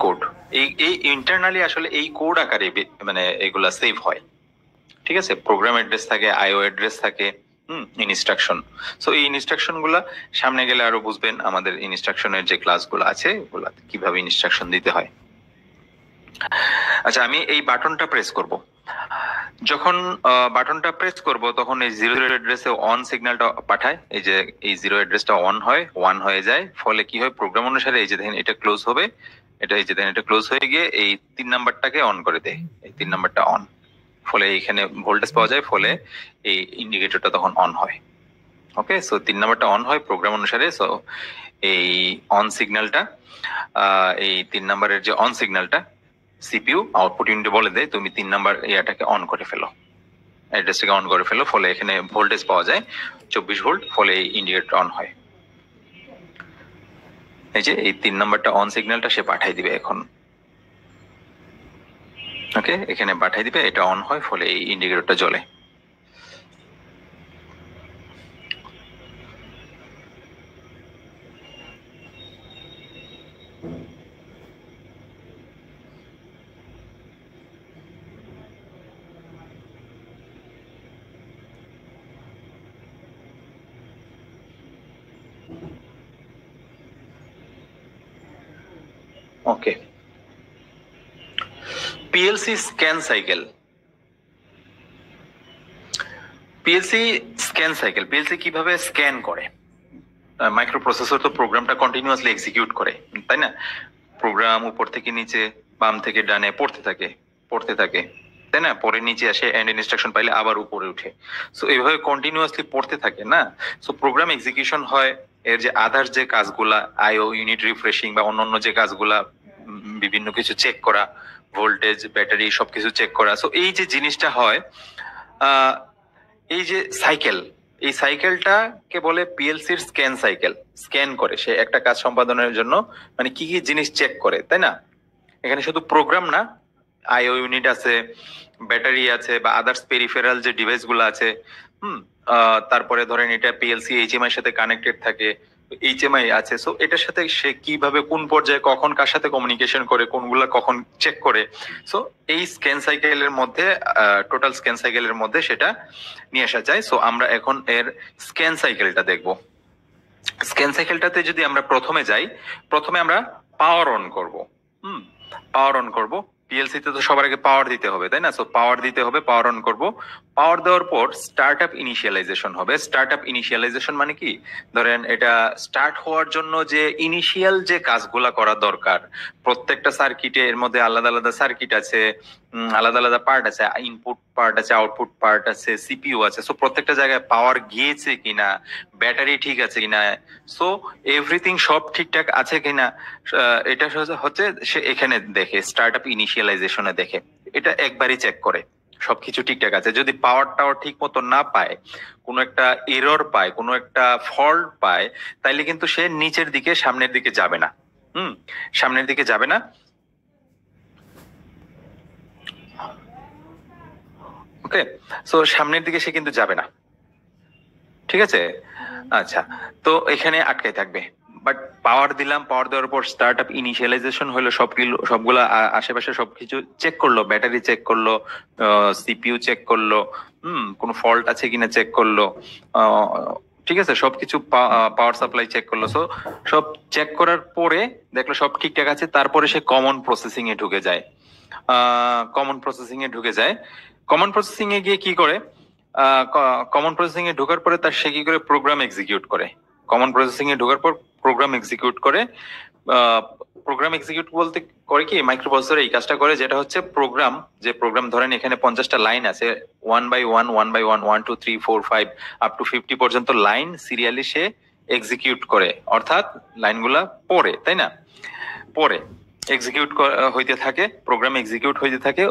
Code, এই internally আসলে এই কোড আকারে মানে এগুলা সেভ হয়। ঠিক আছে, প্রোগ্রাম অ্যাড্রেস থাকে, আইও অ্যাড্রেস থাকে, ইনস্ট্রাকশন। সো এই ইনস্ট্রাকশন গুলা সামনে গেলে আরো বুঝবেন, আমাদের ইনস্ট্রাকশনের যে ক্লাসগুলো আছে ওগুলা কিভাবে ইনস্ট্রাকশন দিতে হয়। আচ্ছা, আমি এই বাটনটা প্রেস করব। যখন বাটনটা প্রেস করব তখন এই জিরো অ্যাড্রেসে অন সিগন্যালটা পাঠায়, এই যে এই জিরো অ্যাড্রেসটা অন হয়, ওয়ান হয়ে যায়, ফলে কি হয় প্রোগ্রাম অনুসারে এই যে দেখেন এটা ক্লোজ হবে, এটা এই যে দেখেন এটা ক্লোজ হয়ে গিয়ে এই 3 নাম্বারটাকে অন করে দেয়, এই 3 নাম্বারটা অন, ফলে এখানে ভোল্টেজ পাওয়া যায়, ফলে এই ইন্ডিকেটরটা তখন অন হয়। ওকে, সো 3 নাম্বারটা অন হয় প্রোগ্রাম অনুসারে। সো এই অন সিগন্যালটা, এই 3 নাম্বারের যে অন সিগন্যালটা সিপিইউ আউটপুট ইউনিটে বলে দেয় তুমি 3 নাম্বার ইয়াটাকে অন করে ফেলো, অ্যাড্রেসটাকে অন করে ফেলো, ফলে এখানে ভোল্টেজ পাওয়া যায় 24 ভোল্ট, ফলে এই ইন্ডিকেটর অন হয়। এই যে এই 3 নাম্বারটা অন সিগন্যালটা সে পাঠাই দিবে এখন। ওকে, এখানে পাঠাই দিবে, এটা অন হয়, ফলে এই ইন্ডিকেটরটা জ্বলে। Okay, PLC scan cycle. PLC scan cycle, PLC কিভাবে স্ক্যান করে? মাইক্রো প্রসেসর তো প্রোগ্রামটা কন্টিনিউয়াসলি এক্সিকিউট করে, তাই না? প্রোগ্রাম উপর থেকে নিচে, বাম থেকে ডানে পড়তে থাকে, পড়তে থাকে, তাই না? পরে নিচে আসে, এন্ড ইনস্ট্রাকশন পাইলে আবার উপরে উঠে। সো এইভাবে কন্টিনিউয়াসলি পড়তে থাকে না। সো প্রোগ্রাম এক্সিকিউশন হয়, এর যে আদার্স যে কাজগুলা, আইও ইউনিট রিফ্রেশিং বা অন্যান্য যে কাজগুলা, বিভিন্ন কিছু চেক করা, ভোল্টেজ, ব্যাটারি সবকিছু চেক করা, সো এই যে জিনিসটা হয়, এই যে সাইকেল, এই সাইকেলটাকে বলে পিএলসির স্ক্যান সাইকেল। স্ক্যান করে সে একটা কাজ সম্পাদনের জন্য, মানে কি কি জিনিস চেক করে, তাই না? এখানে শুধু প্রোগ্রাম না, আইও ইউনিট আছে, ব্যাটারি আছে, বা আদার্স পেরিফেরাল যে ডিভাইস গুলো আছে, তারপরে ধরেন এটা পিএলসি এইচএমআই এর সাথে কানেক্টেড থাকে, এইচএমআই আছে। সো এটার সাথে সে কিভাবে কোন পর্যায়ে কখন কার সাথে কমিউনিকেশন করে, কোনগুলা কখন চেক করে, সো এই স্ক্যান সাইকেলের মধ্যে, টোটাল স্ক্যান সাইকেলের মধ্যে সেটা নিয়ে আসা যায়। সো আমরা এখন এর স্ক্যান সাইকেলটা দেখব। স্ক্যান সাইকেলটাতে যদি আমরা প্রথমে যাই, প্রথমে আমরা পাওয়ার অন করব। পাওয়ার অন করব। পিএলসি তে তো সবার আগে পাওয়ার দিতে হবে, তাই না? সো পাওয়ার দিতে হবে, পাওয়ার অন করব। পাওয়ার দেওয়ার পর স্টার্ট আপ ইনিশিয়ালাইজেশন হবে। স্টার্ট আপ ইনিশিয়ালাইজেশন মানে কি? ধরেন এটা স্টার্ট হওয়ার জন্য যে ইনিশিয়াল যে কাজগুলা করা দরকার, প্রত্যেকটা সার্কিটে এর মধ্যে আলাদা আলাদা সার্কিট আছে, আলাদা আলাদা পার্ট আছে, ইনপুট পার্ট আছে, আউটপুট পার্ট আছে, সিপিইউ আছে। সো প্রত্যেকটা জায়গায় পাওয়ার গিয়েছে কিনা, ব্যাটারি ঠিক আছে কিনা, সো এভরিথিং সব ঠিকঠাক আছে কিনা, এটা হচ্ছে সে এখানে দেখে, স্টার্ট আপ ইনিশিয়ালাইজেশনে দেখে, এটা একবারই চেক করে সবকিছু ঠিকঠাক আছে। যদি পাওয়ার টাওয়ার ঠিক মতো না পায়, কোনো একটা এরর পায়, কোনো একটা ফল্ট পায়, তাইলে কিন্তু সে নিচের দিকে, সামনের দিকে যাবে না। সামনের দিকে যাবে না। ওকে, সো সামনের দিকে সে কিন্তু যাবে না, ঠিক আছে? আচ্ছা, তো এখানে আটকাই থাকবে। বাট পাওয়ার দিলাম, পাওয়ার দেওয়ার পর স্টার্ট আপ ইনিশিয়ালাইজেশন হলো, সবগুলা আশেপাশে সবকিছু চেক করলো, ব্যাটারি চেক করলো, সিপিইউ চেক করলো, কোনো ফল্ট আছে কিনা চেক করলো, ঠিক আছে, সবকিছু পাওয়ার সাপ্লাই চেক করলো। সো সব চেক করার পরে দেখলো সব ঠিকঠাক আছে, তারপরে সে কমন প্রসেসিং এ ঢুকে যায়। কমন প্রসেসিং এ ঢুকে যায়। কমন প্রসেসিং এ গিয়ে কি করে? কমন প্রসেসিং এ ঢোকার পরে তার সে কি করে প্রোগ্রাম এক্সিকিউট করে। কমন প্রসেসিং এ ঢোকার পর প্রোগ্রাম এক্সিকিউট করে। প্রোগ্রাম এক্সিকিউট বলতে করে কি, মাইক্রোপ্রসেসর এই কাজটা করে, যেটা হচ্ছে প্রোগ্রাম, যে প্রোগ্রাম ধরেন এখানে 50টা লাইন আছে, 1 বাই 1, 1 বাই 1, 1 2 3 4 5 আপ টু 50 পর্যন্ত লাইন সিরিয়ালি সে এক্সিকিউট করে, অর্থাৎ লাইনগুলা পড়ে, তাই না? পরে এক্সিকিউট হইতে থাকে, প্রোগ্রাম এক্সিকিউট হইতে থাকে।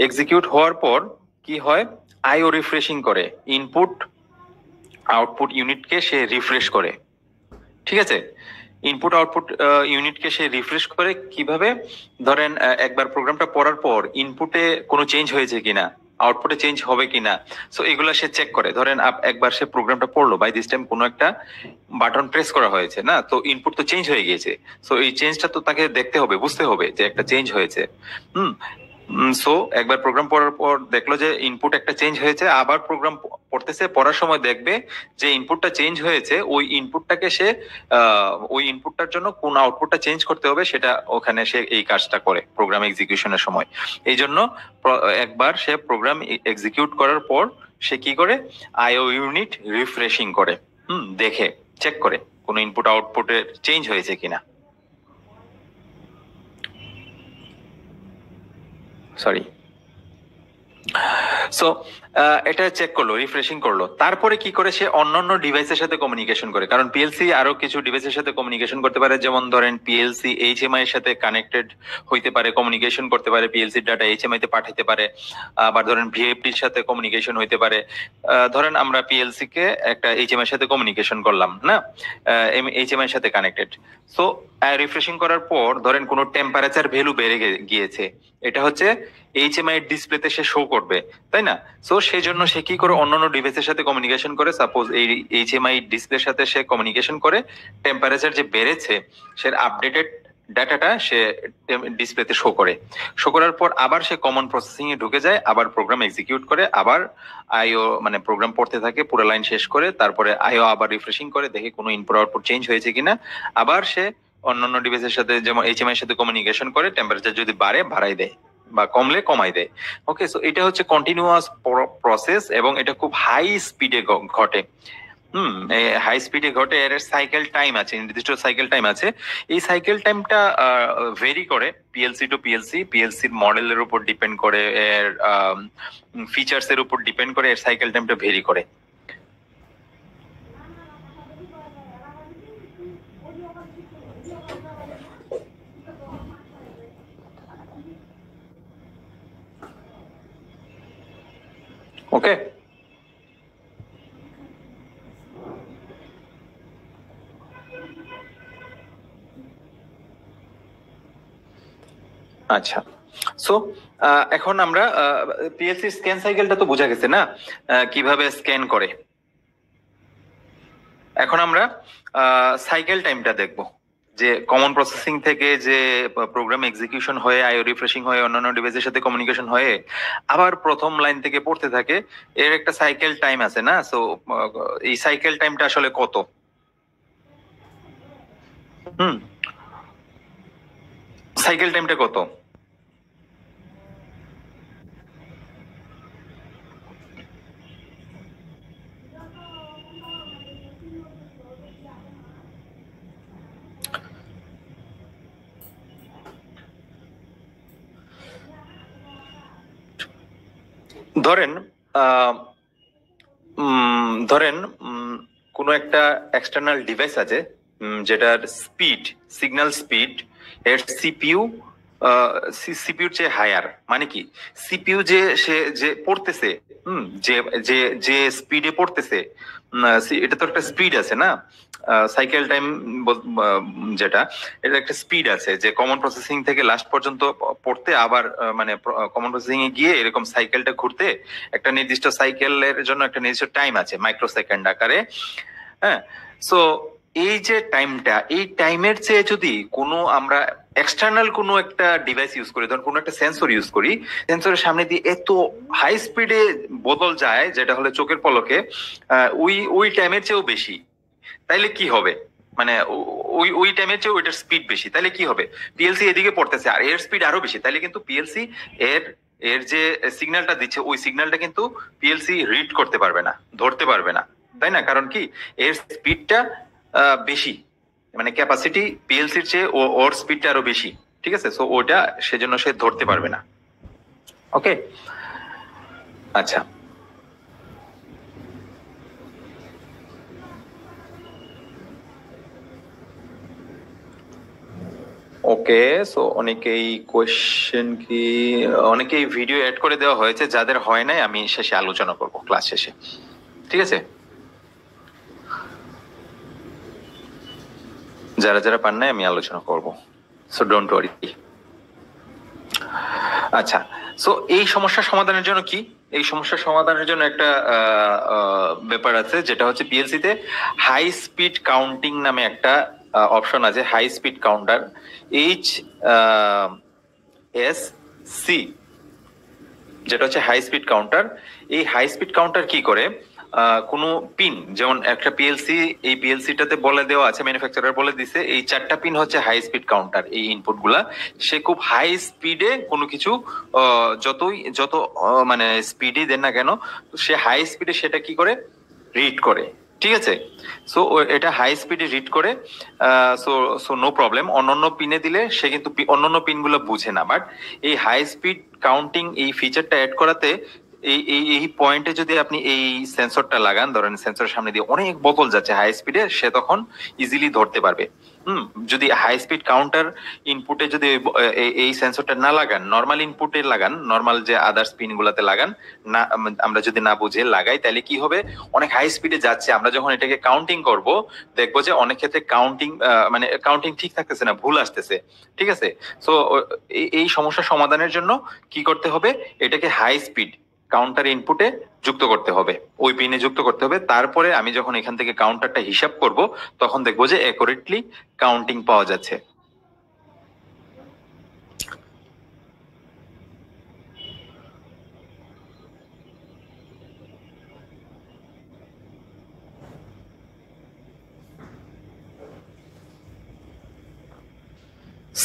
এক্সিকিউট হওয়ার পর কি হয়? আইও রিফ্রেশিং করে, ইনপুট আউটপুট ইউনিটকে সে রিফ্রেশ করে, ঠিক আছে? ইনপুট আউটপুট ইউনিটকে সে রিফ্রেশ করে কিভাবে? ধরেন একবার প্রোগ্রামটা পড়ার পর ইনপুটে কোনো চেঞ্জ হয়েছে কিনা, আউটপুটে চেঞ্জ হবে কিনা, সো এগুলো সে চেক করে। ধরেন একবার সে প্রোগ্রামটা পড়লো, বাই দিস টাইম কোনো একটা বাটন প্রেস করা হয়েছে না, তো ইনপুট তো চেঞ্জ হয়ে গিয়েছে, সো এই চেঞ্জটা তো তাকে দেখতে হবে, বুঝতে হবে যে একটা চেঞ্জ হয়েছে। হুম। সো একবার প্রোগ্রাম পড়ার পর দেখলো যে ইনপুট একটা চেঞ্জ হয়েছে, আবার প্রোগ্রাম পড়তেছে, পড়ার সময় দেখবে যে ইনপুটটা চেঞ্জ হয়েছে, ওই ইনপুটটাকে সে ওই ইনপুটটার জন্য কোন আউটপুটটা চেঞ্জ করতে হবে সেটা ওখানে সে এই কাজটা করে প্রোগ্রাম এক্সিকিউশনের সময়। এই জন্য একবার সে প্রোগ্রাম এক্সিকিউট করার পর সে কি করে, আইও ইউনিট রিফ্রেশিং করে, দেখে চেক করে কোন ইনপুট আউটপুটে চেঞ্জ হয়েছে কিনা। সরি। সো এটা চেক করলো, রিফ্রেশিং করলো, তারপরে কি করে সে অন্যান্য ডিভাইসের সাথে কমিউনিকেশন করে, কারণ পিএলসি আরো কিছু ডিভাইসের সাথে কমিউনিকেশন করতে পারে, যেমন ধরেন পিএলসি এইচএমআই এর সাথে কানেক্টেড হইতে পারে, কমিউনিকেশন করতে পারে, পিএলসি ডাটা এইচএমআই তে পাঠাতে পারে, আবার ধরেন ভিএফডির সাথে কমিউনিকেশন হইতে পারে। ধরেন আমরা পিএলসি কে একটা এইচএমআই এর সাথে কমিউনিকেশন করলাম না, এইচএমআই এর সাথে কানেক্টেড। সো রিফ্রেশিং করার পর ধরেন কোনো টেম্পারেচার ভ্যালু বেড়ে গিয়েছে, এটা হচ্ছে এইচএমআই এর ডিসপ্লেতে সে শো করবে, তাই না? সো সেই জন্য সে কি করে, অন্যান্য ডিভাইসের সাথে কমিউনিকেশন করে, সাপোজ এই এইচএমআই ডিসপ্লের সাথে সে কমিউনিকেশন করে, টেম্পারেচার যে বেড়েছে সে আপডেটেড ডাটাটা সে ডিসপ্লেতে শো করে, শো করার পর আবার সে কমন প্রসেসিং এ ঢুকে যায়, আবার প্রোগ্রাম এক্সিকিউট করে, আবার আইও মানে প্রোগ্রাম পড়তে থাকে পুরো লাইন শেষ করে, তারপরে আইও আবার রিফ্রেশিং করে, দেখে কোনো ইনপুট আউটপুট চেঞ্জ হয়েছে কিনা, আবার সে অন্যান্য ডিভাইসের সাথে যেমন এইচএমআই এর সাথে কমিউনিকেশন করে, টেম্পারেচার যদি বাড়ে বাড়াই দেয় বা কমলে কমাই দেয়। ওকে, সো এটা হচ্ছে কন্টিনিউয়াস প্রসেস এবং এটা খুব হাই স্পিডে ঘটে। হাই স্পিডে ঘটে, এর সাইকেল টাইম আছে, নির্দিষ্ট সাইকেল টাইম আছে। এই সাইকেল টাইমটা ভেরি করে পিএলসি টু পিএলসি, পিএলসির মডেলের উপর ডিপেন্ড করে, এর ফিচার্স এর উপর ডিপেন্ড করে, এর সাইকেল টাইমটা ভেরি করে। ওকে, আচ্ছা। সো এখন আমরা পিএলসি স্ক্যান সাইকেলটা তো বোঝা গেছে না, কিভাবে স্ক্যান করে। এখন আমরা সাইকেল টাইমটা দেখব, যে কমন প্রসেসিং থেকে যে প্রোগ্রাম এক্সিকিউশন হয়ে আইও রিফ্রেশিং হয়ে অন্যান্য ডিভাইসের সাথে কমিউনিকেশন হয়ে আবার প্রথম লাইন থেকে পড়তে থাকে, এর একটা সাইকেল টাইম আছে না। সো এই সাইকেল টাইমটা আসলে কত? সাইকেল টাইমটা কত? ধরেন ধরেন কোনো একটা এক্সটার্নাল ডিভাইস আছে, যেটার স্পিড, সিগন্যাল স্পিড এর সিপিইউ সিপিইউর চেয়ে হায়ার। মানে কি, সিপিইউ যে সে যে পড়তেছে, যে যে যে স্পিডে পড়তেছে, এটা তো একটা স্পিড আছে না, সাইকেল টাইম যেটা, এটা একটা স্পিড আছে, যে কমন প্রসেসিং থেকে লাস্ট পর্যন্ত পড়তে আবার মানে কমন প্রসেসিং এ গিয়ে এরকম সাইকেলটা ঘুরতে একটা নির্দিষ্ট সাইকেলের জন্য একটা নির্দিষ্ট টাইম আছে, মাইক্রো সেকেন্ড আকারে। হ্যাঁ, সো এই যে টাইমটা, এই টাইমের চেয়ে যদি কোনো আমরা এক্সটার্নাল কোনো একটা ডিভাইস ইউজ করি, ধরুন কোনো একটা সেন্সর ইউজ করি, সেন্সরের সামনে দিয়ে এত হাই স্পিডে বদল যায় যেটা হলে চোখের পলকে ওই ওই টাইমের চেয়েও বেশি, তাইলে কি হবে? মানে ওই ওই টাইমের চেয়ে ওইটার স্পিড বেশি, তাহলে কি হবে? পিএলসি এদিকে পড়তেছে আর এর স্পিড আরো বেশি, তাহলে কিন্তু পিএলসি এর এর যে সিগন্যালটা দিচ্ছে ওই সিগন্যালটা কিন্তু পিএলসি রিড করতে পারবে না, ধরতে পারবে না, তাই না? কারণ কি, এর স্পিডটা বেশি, মানে ক্যাপাসিটি পিএলসির চেয়ে ওর স্পিডটা আরো বেশি, ঠিক আছে? সো ওটা সেজন্য সে ধরতে পারবে না। ওকে, আচ্ছা। ওকে, সো অনেকেই কোয়েশ্চেন কি, অনেকেই ভিডিও এড করে দেওয়া হয়েছে, যাদের হয় নাই আমি শেষে আলোচনা করব, ক্লাস শেষে, ঠিক আছে? যারা যারা পান নাই আমি আলোচনা করব, সো ডোন্ট ওয়ারি। আচ্ছা, সো এই সমস্যা সমাধানের জন্য কি এই সমস্যার সমাধানের জন্য একটা ব্যাপার আছে, যেটা হচ্ছে পিএলসি তে হাই স্পিড কাউন্টিং নামে একটা অপশন আছে, হাই স্পিড কাউন্টার, HSC, যেটা হচ্ছে হাই স্পিড কাউন্টার। এই হাই স্পিড কাউন্টার কি করে, কোনো পিন, যেমন একটা পিএলসি, এই পিএলসিটাতে বলে দেওয়া আছে, ম্যানুফ্যাকচারার বলে দিছে এই 4টা পিন হচ্ছে হাই স্পিড কাউন্টার, এই ইনপুট গুলা সে খুব হাই স্পিডে কোনো কিছু যত মানে স্পিডই দেন না কেন, সে হাই স্পিডে সেটা কি করে রিড করে, ঠিক আছে। সো এটা হাই স্পিডে রিড করে, সো সো নো প্রবলেম। অন্যান্য পিনে দিলে সে কিন্তু অন্যান্য পিন গুলো বুঝে না, বাট এই হাই স্পিড কাউন্টিং এই ফিচারটা অ্যাড করাতে এই পয়েন্টে যদি আপনি এই সেন্সরটা লাগান, ধরেন সেন্সরের সামনে দিয়ে অনেক বোতল যাচ্ছে হাই স্পিডে, সে তখন ইজিলি ধরতে পারবে। যদি হাই স্পিড কাউন্টার ইনপুটে যদি এই সেন্সরটা না লাগান, নর্মাল ইনপুটে লাগান, নর্মাল যে আদার্স পিন গুলাতে লাগান না, আমরা যদি না বুঝে লাগাই, তাহলে কি হবে, অনেক হাই স্পিডে যাচ্ছে, আমরা যখন এটাকে কাউন্টিং করব দেখবো যে অনেক ক্ষেত্রে কাউন্টিং মানে কাউন্টিং ঠিক থাকতেছে না, ভুল আসতেছে, ঠিক আছে। সো এই সমস্যা সমাধানের জন্য কি করতে হবে, এটাকে হাই স্পিড কাউন্টার ইনপুটে যুক্ত করতে হবে, ওই পিনে যুক্ত করতে হবে। তারপরে আমি যখন এখান থেকে কাউন্টারটা হিসাব করব, তখন দেখবো যে অ্যাকুরেটলি কাউন্টিং পাওয়া যাচ্ছে।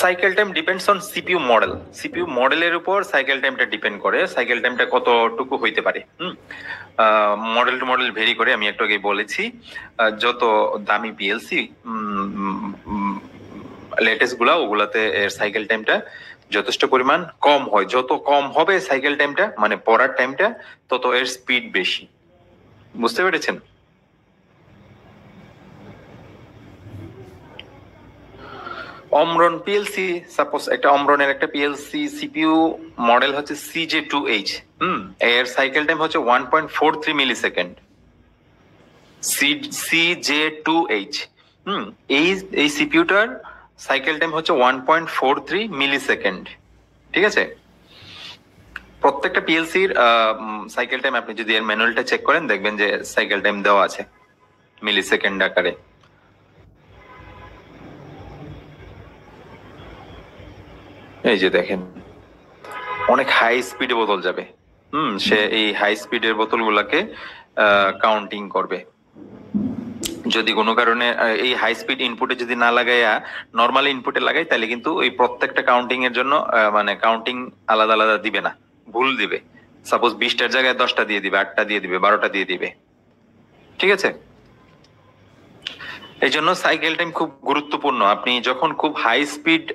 Cycle time depends on CPU model. CPU মডেলের উপর সাইকেল টাইমটা ডিপেন্ড করে, সাইকেল টাইমটা কতটুকু হইতে পারে। মডেল টু মডেল ভেরি করে, আমি একটু আগে বলেছি। যত দামি পিএলসি লেটেস্ট গুলা, ওগুলাতে এর সাইকেল টাইমটা যথেষ্ট পরিমাণ কম হয়। যত কম হবে সাইকেল টাইমটা, মানে পড়ার টাইমটা, তত এর স্পিড বেশি। বুঝতে পেরেছেন? অমরন পিএলসি, সাপোজ একটা অমরনের একটা পিএলসি সিপিইউ মডেল হচ্ছে CJ2H। এর সাইকেল টাইম হচ্ছে 1.43 মিলি সেকেন্ড। CJ2H। এই এই সিপিইউটার সাইকেল টাইম হচ্ছে 1.43 মিলি সেকেন্ড, ঠিক আছে। প্রত্যেকটা পিএলসির সাইকেল টাইম আপনি যদি এর ম্যানুয়ালটা চেক করেন, দেখবেন যে সাইকেল টাইম দেওয়া আছে মিলি সেকেন্ড আকারে। এই যে দেখেন, অনেক হাই স্পিডে বোতল যাবে। সে এই হাই স্পিডের বোতলগুলাকে কাউন্টিং করবে। যদি কোনো কারণে এই হাই স্পিড ইনপুটে যদি না লাগাইয়া নর্মাল ইনপুটে লাগাই, তাহলে কিন্তু ওই প্রত্যেকটা কাউন্টিং এর জন্য মানে কাউন্টিং আলাদা আলাদা দিবে না, ভুল দিবে। সাপোজ 20টার জায়গায় 10টা দিয়ে দিবে, 8টা দিয়ে দিবে, 12টা দিয়ে দিবে, ঠিক আছে। এই জন্য সাইকেল টাইম খুব গুরুত্বপূর্ণ। আপনি যখন খুব হাই স্পিড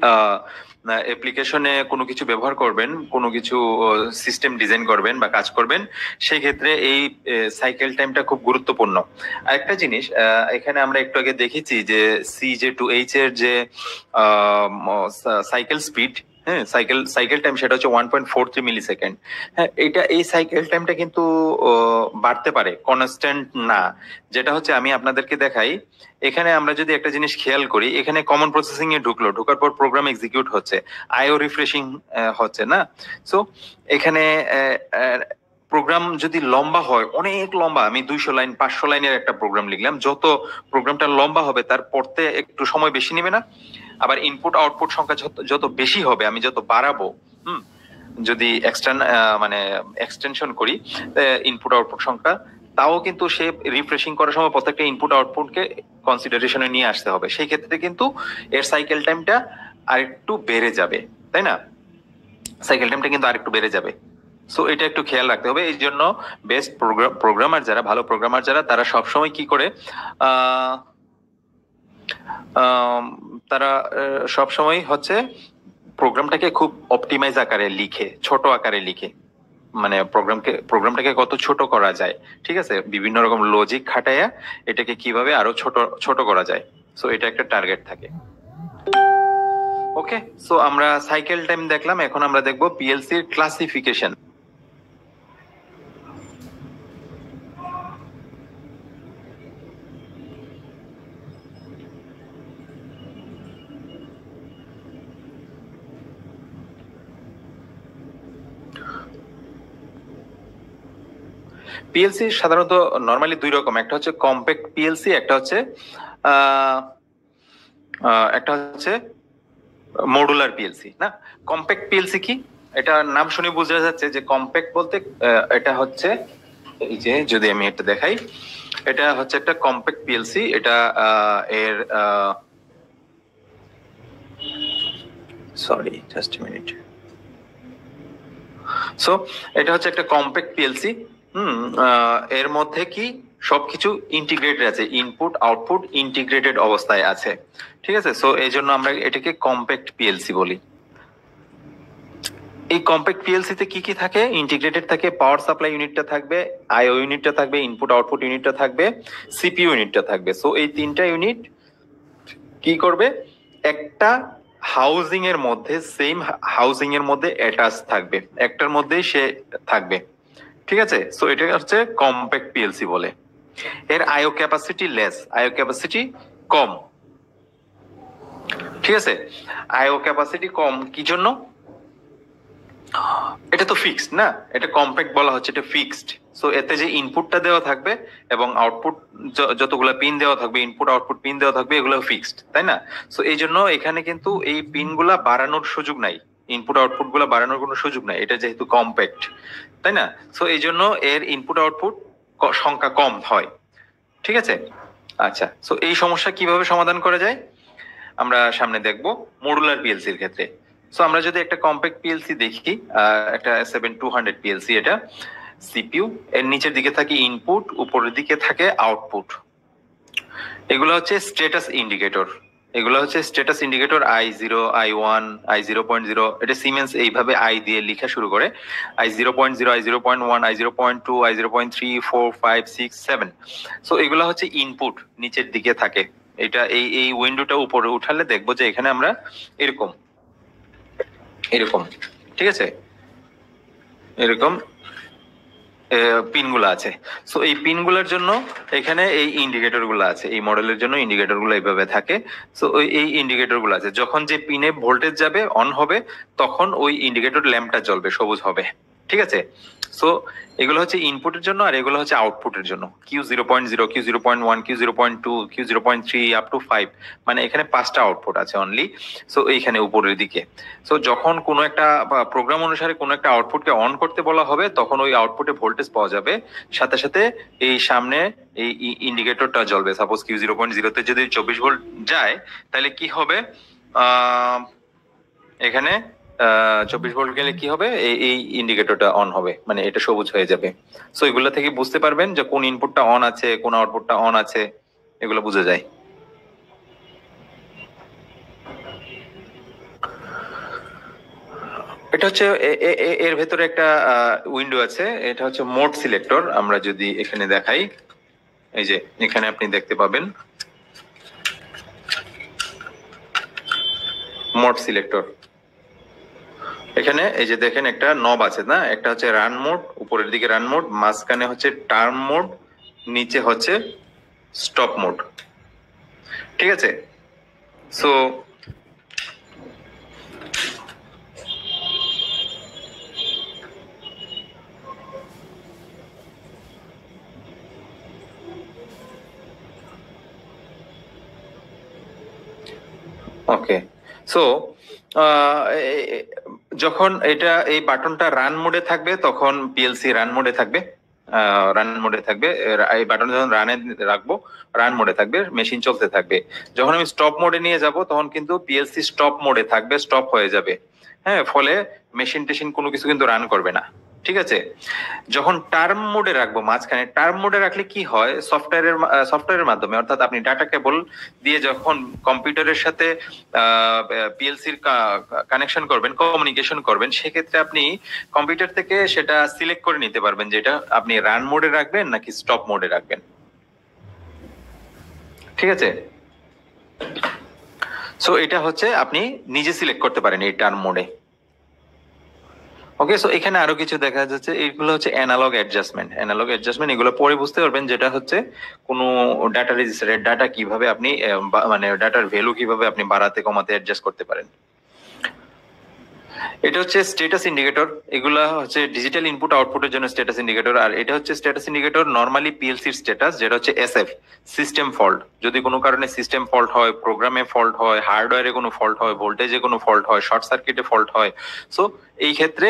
অ্যাপ্লিকেশনে কোনো কিছু ব্যবহার করবেন, কোনো কিছু সিস্টেম ডিজাইন করবেন বা কাজ করবেন, সেই ক্ষেত্রে এই সাইকেল টাইমটা খুব গুরুত্বপূর্ণ। আরেকটা জিনিস, এখানে আমরা একটু আগে দেখেছি যে CJ2H এর যে সাইকেল স্পিড, হ্যাঁ, সাইকেল টাইম, সেটা হচ্ছে 1.43 মিলি সেকেন্ড। হ্যাঁ, এই সাইকেল টাইমটা কিন্তু বাড়তে পারে, কনস্ট্যান্ট না। যেটা হচ্ছে আমি আপনাদেরকে দেখাই, এখানে আমরা যদি একটা জিনিস খেয়াল করি, এখানে কমন প্রসেসিং এ ঢুকার পর প্রোগ্রাম এক্সিকিউট হচ্ছে, আইও রিফ্রেশিং হচ্ছে না। সো এখানে প্রোগ্রাম যদি লম্বা হয়, অনেক লম্বা, আমি 200 লাইন 500 লাইনের একটা প্রোগ্রাম লিখলাম, যত প্রোগ্রামটা লম্বা হবে তার পড়তে একটু সময় বেশি নেবে না? আবার ইনপুট আউটপুট সংখ্যা যত বেশি হবে, আমি যত বাড়াবো, যদি মানে এক্সটেনশন করি ইনপুট আউটপুট সংখ্যা, তাও কিন্তু সে রিফ্রেশিং করার সময় প্রত্যেকটা ইনপুট আউটপুটকে কনসিডারেশনে নিয়ে আসতে হবে। সেই ক্ষেত্রে কিন্তু এর সাইকেল টাইমটা আরেকটু বেড়ে যাবে, তাই না? সাইকেল টাইমটা কিন্তু আরেকটু বেড়ে যাবে। সো এটা একটু খেয়াল রাখতে হবে। এই জন্য বেস্ট প্রোগ্রামার যারা, ভালো প্রোগ্রামার যারা, তারা সবসময় কি করে, তারা সবসময় হচ্ছে প্রোগ্রামটাকে খুব অপটিমাইজ আকারে লিখে, ছোট আকারে লিখে, মানে প্রোগ্রামটাকে কত ছোট করা যায়, ঠিক আছে, বিভিন্ন রকম লজিক খাটাইয়া এটাকে কিভাবে আরো ছোট ছোট করা যায়। সো এটা একটা টার্গেট থাকে। ওকে, সো আমরা সাইকেল টাইম দেখলাম, এখন আমরা দেখবো পিএলসির ক্লাসিফিকেশন। পিএলসি সাধারণত নরমালি দুই রকম, একটা হচ্ছে কম্প্যাক্ট পিএলসি, একটা হচ্ছে মডুলার পিএলসি। না, কম্প্যাক্ট পিএলসি কি, এটা নাম শুনে বোঝা যাচ্ছে যে কম্প্যাক্ট বলতে এটা হচ্ছে, এই যে যদি আমি এটা দেখাই, এটা হচ্ছে একটা কম্প্যাক্ট পিএলসি। এটা এর সরি জাস্ট মিনিট। সো এটা হচ্ছে একটা কম্প্যাক্ট পিএলসি। এর মধ্যে কি সবকিছু ইন্টিগ্রেটেড আছে, ইনপুট আউটপুট ইন্টিগ্রেটেড অবস্থায় আছে, ঠিক আছে। সো এই জন্য আমরা এটাকে কম্প্যাক্ট পিএলসি বলি। এই কম্প্যাক্ট পিএলসি তে কি কি থাকে? ইন্টিগ্রেটেড থাকে, পাওয়ার সাপ্লাই ইউনিটটা থাকবে, আইও ইউনিটটা থাকবে, ইনপুট আউটপুট ইউনিটটা থাকবে, সিপিইউ ইউনিটটা থাকবে। সো এই তিনটা ইউনিট কি করবে? একটা হাউজিং এর মধ্যে, সেম হাউজিং এর মধ্যে অ্যাটাচ থাকবে, একটার মধ্যেই সে থাকবে, ঠিক আছে। সো এটা হচ্ছে কম্প্যাক্ট পিএলসি বলে। এর আইও ক্যাপাসিটি লেস, আইও ক্যাপাসিটি কম, ঠিক আছে। আইও ক্যাপাসিটি কম কি জন্য? এটা তো ফিক্সড না, এটা কম্প্যাক্ট বলা হচ্ছে, এটা ফিক্সড। সো এতে যে ইনপুটটা দেওয়া থাকবে এবং আউটপুট যতগুলো পিন দেওয়া থাকবে, ইনপুট আউটপুট পিন দেওয়া থাকবে, এগুলো ফিক্সড, তাই না? সো এই জন্য এখানে কিন্তু এই পিনগুলা বাড়ানোর সুযোগ নাই, ইনপুট আউটপুট গুলা বাড়ানোর কোনো সুযোগ নাই, এটা যেহেতু কম্প্যাক্ট, তাই না? সো এই জন্য এর ইনপুট আউটপুট সংখ্যা কম হয়, ঠিক আছে। আচ্ছা, সো এই সমস্যা কিভাবে সমাধান করা যায় আমরা সামনে দেখব মডুলার পিএলসির ক্ষেত্রে। সো আমরা যদি একটা কম্প্যাক্ট পিএলসি দেখি, একটা 7200 পিএলসি, এটা সিপিইউ, এর নিচের দিকে থাকে ইনপুট, উপরের দিকে থাকে আউটপুট। এগুলো হচ্ছে স্ট্যাটাস ইন্ডিকেটর, এগুলো হচ্ছে status indicator I0, I1, I0.0। এটা সিমেন্স এইভাবে আই দিয়ে লেখা শুরু করে, I0.0, I0.1, I0.2, I0.3, 4, 5, 6, 7। So এগুলো হচ্ছে ইনপুট, নিচের দিকে থাকে। এটা এই উইন্ডোটা উপরে উঠালে দেখবো যে এখানে আমরা এরকম এরকম, ঠিক আছে, এরকম পিনগুলো আছে। সো এই পিনগুলোর জন্য এখানে এই ইন্ডিকেটর গুলো আছে, এই মডেলের জন্য ইন্ডিকেটর গুলো এইভাবে থাকে। সো এই ইন্ডিকেটর গুলো আছে, যখন যে পিনে ভোল্টেজ যাবে, অন হবে, তখন ওই ইন্ডিকেটর ল্যাম্পটা জ্বলবে, সবুজ হবে, ঠিক আছে। সো এগুলো হচ্ছে ইনপুটের জন্য, আর এগুলো হচ্ছে আউটপুটের জন্য। Q0.0, Q0.1, Q0.2, Q0.3 up to 5, মানে এখানে 5টা আউটপুট আছে অনলি। সো এইখানে উপরের দিকে, সো যখন কোনো একটা প্রোগ্রাম অনুসারে কোনো একটা আউটপুটকে অন করতে বলা হবে, তখন ওই আউটপুটে ভোল্টেজ পাওয়া যাবে, সাথে সাথে এই সামনে এই ইন্ডিকেটরটা জ্বলবে। সাপোজ Q0.0 তে যদি 24 ভোল্ট যায়, তাহলে কি হবে? এখানে 24 ভোল্ট গেলে কি হবে? এই ইন্ডিকেটরটা অন হবে, মানে এটা সবুজ হয়ে যাবে। সো এগুলো থেকে বুঝতে পারবেন যে কোন ইনপুটটা অন আছে, কোন আউটপুটটা অন আছে, এগুলো বোঝা যায়। এটা হচ্ছে এর ভেতরে একটা উইন্ডো আছে, এটা হচ্ছে মোড সিলেক্টর। আমরা যদি এখানে দেখাই, এই যে এখানে আপনি দেখতে পাবেন মোড সিলেক্টর। এখানে এই যে দেখেন একটা নব আছে না, একটা হচ্ছে রান মোড, উপরের দিকে রান মোড, মাঝখানে হচ্ছে টার্ম মোড, নিচে হচ্ছে স্টপ মোড, ঠিক আছে। সো ওকে, সো যখন এটা এই বাটনটা রান মোডে থাকবে, তখন পিএলসি রান মোডে থাকবে, এই বাটন যখন রানে রাখবো, রান মোডে থাকবে, মেশিন চলতে থাকবে। যখন আমি স্টপ মোডে নিয়ে যাব, তখন কিন্তু পিএলসি স্টপ মোডে থাকবে, স্টপ হয়ে যাবে, হ্যাঁ, ফলে মেশিন টেশিন কোনো কিছু কিন্তু রান করবে না, ঠিক আছে। যখন টার্ম মোডে রাখবো, মাঝখানে টার্ম মোডে রাখলে কি হয়? সফটওয়্যারের মাধ্যমে, অর্থাৎ আপনি ডাটা কেবল দিয়ে যখন কম্পিউটারের সাথে পিএলসির কানেকশন করবেন, কমিউনিকেশন করবেন, সেক্ষেত্রে আপনি কম্পিউটার থেকে সেটা সিলেক্ট করে নিতে পারবেন যে এটা আপনি রান মোডে রাখবেন নাকি স্টপ মোডে রাখবেন, ঠিক আছে। সো এটা হচ্ছে আপনি নিজে সিলেক্ট করতে পারেন এই টার্ম মোডে। ওকে, সো এখানে আরো কিছু দেখা যাচ্ছে, এগুলো হচ্ছে অ্যানালগ অ্যাডজাস্টমেন্ট। এগুলো পরে বুঝতে পারবেন, যেটা হচ্ছে কোনো ডাটা রেজিস্টারের ডাটা কিভাবে আপনি মানে ডাটার ভ্যালু কিভাবে আপনি বাড়াতে কমাতে অ্যাডজাস্ট করতে পারেন। এটা হচ্ছে স্ট্যাটাস ইন্ডিকেটর, এগুলা হচ্ছে ডিজিটাল ইনপুট আউটপুটের জন্য স্ট্যাটাস ইন্ডিকেটর। আর এটা হচ্ছে স্ট্যাটাস ইন্ডিকেটর নরমালি পিএলসির স্ট্যাটাস, যেটা হচ্ছে এসএফ, সিস্টেম ফল্ট। যদি কোনো কারণে সিস্টেম ফল্ট হয়, প্রোগ্রামে ফল্ট হয়, হার্ডওয়্যারে কোনো ফল্ট হয়, ভোল্টেজে কোনো ফল্ট হয়, শর্ট সার্কিটে ফল্ট হয়, সো এই ক্ষেত্রে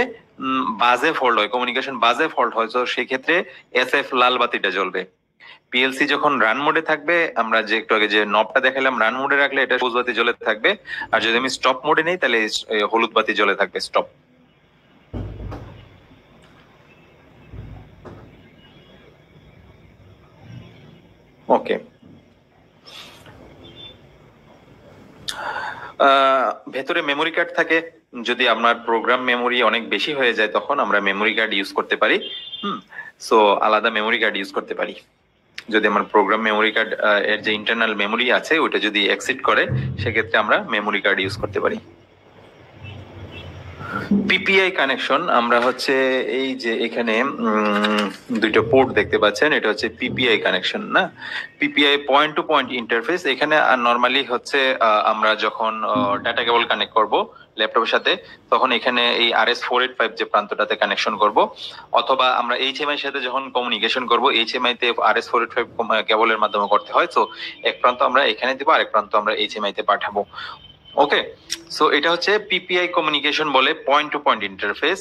বাজে ফল্ট হয়, কমিউনিকেশন বাজে ফল্ট হয়, তো সেই ক্ষেত্রে এসএফ লাল বাতিটা জ্বলবে। পিএলসি যখন রান মোডে থাকবে, আমরা যে একটু আগে যে নবটা দেখালাম, রান মোডে রাখলে এটা সবুজ বাতি জ্বলে থাকবে, আর যদি আমি স্টপ মোডে নেই তাহলে হলুদ বাতি জ্বলে থাকবে, স্টপ। ওকে, ভেতরে মেমোরি কার্ড থাকে। যদি আপনার প্রোগ্রাম মেমোরি অনেক বেশি হয়ে যায় তখন আমরা মেমোরি কার্ড ইউজ করতে পারি। সো আলাদা মেমোরি কার্ড ইউজ করতে পারি। যদি আমার প্রোগ্রাম মেমোরি কার্ড এর যে ইন্টারনাল মেমোরি আছে ওইটা যদি এক্সিড করে, সেক্ষেত্রে আমরা মেমোরি কার্ড ইউজ করতে পারি। পিপিআই কানেকশন, আমরা হচ্ছে এই যে এখানে দুইটা পোর্ট দেখতে পাচ্ছেন, এটা হচ্ছে পিপিআই কানেকশন না, PPI point to point interface. এখানে নরমালি হচ্ছে আমরা যখন ডাটা কেবল কানেক্ট করব ল্যাপটপের সাথে, তখন এখানে এই RS485 যে প্রান্তটাতে কানেকশন করব, অথবা আমরা এইচএমআই এর সাথে যখন কমিউনিকেশন করব, এইচএমআই তে RS485 কেবলের মাধ্যমে করতে হয়। তো এক প্রান্ত আমরা এখানে দিব, আরেক প্রান্ত আমরা এইচএমআই তে পাঠাবো। ওকে, সো এটা হচ্ছে পিপিআই কমিউনিকেশন বলে, পয়েন্ট টু পয়েন্ট ইন্টারফেস।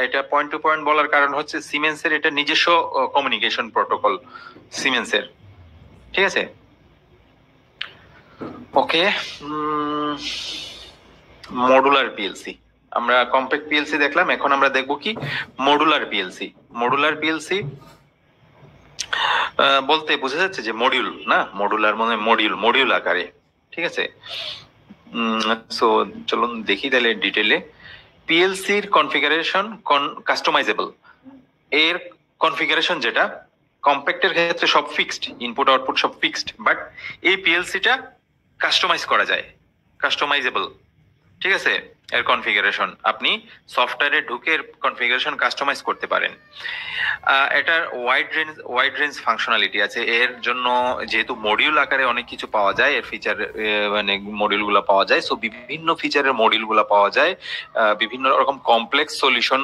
এটা পয়েন্ট টু পয়েন্ট বলার কারণ হচ্ছে সিমেন্সের এটা নিজস্ব কমিউনিকেশন প্রোটোকল সিমেন্সের, ঠিক আছে। ওকে, মডুলার পিএলসি, আমরা কম্প্যাক্ট পিএলসি দেখলাম, এখন আমরা দেখব কি মডুলার পিএলসি। মডুলার পিএলসি বলতে বোঝা যাচ্ছে যে মডিউল না, মডুলার মানে মডিউল, মডিউল আকারে, ঠিক আছে। সো চলুন দেখি তাহলে ডিটেলে। পিএলসির কনফিগারেশন কাস্টমাইজেবল। এর কনফিগারেশন যেটা কম্প্যাক্টের ক্ষেত্রে সব ফিক্সড, ইনপুট আউটপুট সব ফিক্সড, বাট এই পিএলসিটা কাস্টমাইজ করা যায়, কাস্টমাইজেবল, ঠিক আছে। এর কনফিগারেশন আপনি সফটওয়্যারে ঢুকে কনফিগারেশন কাস্টমাইজ করতে পারেন। এটার ওয়াইড রেঞ্জ ফাংশনালিটি আছে এর জন্য, যেহেতু মডিউল আকারে অনেক কিছু পাওয়া যায়, এর ফিচার মানে মডিউল গুলো পাওয়া যায়, সো বিভিন্ন ফিচারের মডিউল গুলো পাওয়া যায়, বিভিন্ন রকম কমপ্লেক্স সলিউশন